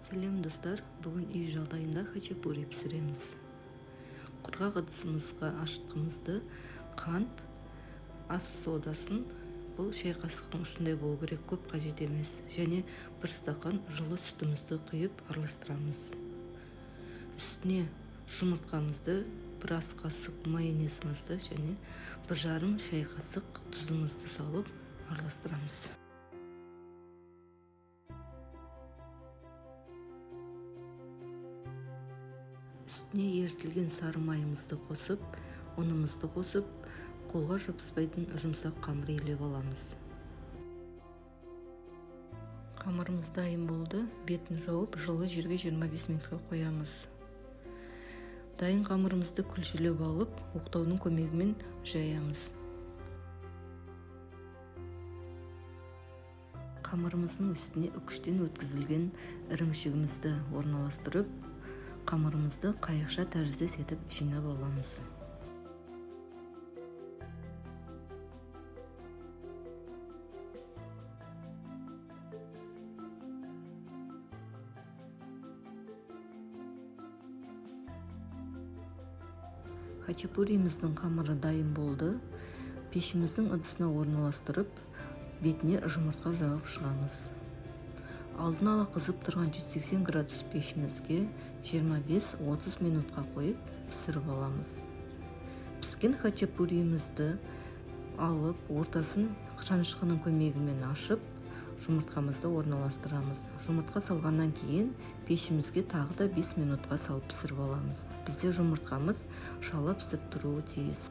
Сәлем достар, бүгін үй жағдайында хачапури пісіреміз. Құрғақ ыдысымызға ашытқымызды, қант, ас содасын, бұл шай қасықтың ұшындай болу керек, көп қажет емес, және бір стақан жылы сүтімізді құйып араластырамыз. Үстіне жұмыртқамызды, бір ас қасық майонезімізді және бір жарым шай қасық тұзымызды салып араластырамыз. Үстіне ерітілген сары майымызды қосып, ұнымызды қосып, қолға жабыспайтын жұмсақ қамыр илеп аламыз. Қамырымыз дайын болды, бетін жауып, жылы жерге 25 минутқа қоямыз. Дайын қамырымызды күлшілеп алып, оқтаудың көмегімен жаямыз. Қамырымыздың үстіне үкіштен өткізілген ірімшігімізді орналастырып, қамырымызды қайықша тәріздес етіп жинап аламыз. Хачапуриміздің қамыры дайын болды. Пешіміздің ыдысына орналастырып, бетіне жұмыртқа жағып шығамыз. Алдын ала қызып тұрған 180 градус пешімізге 25-30 минутқа қойып пісіріп аламыз. Піскен хачапуримізді алып, ортасын шанышқының көмегімен ашып, жұмыртқамызды орналастырамыз. Жұмыртқа салғаннан кейін пешімізге тағы да 5 минутқа салып пісіріп аламыз. Бізде жұмыртқамыз шала пісіп тұруы тиіс.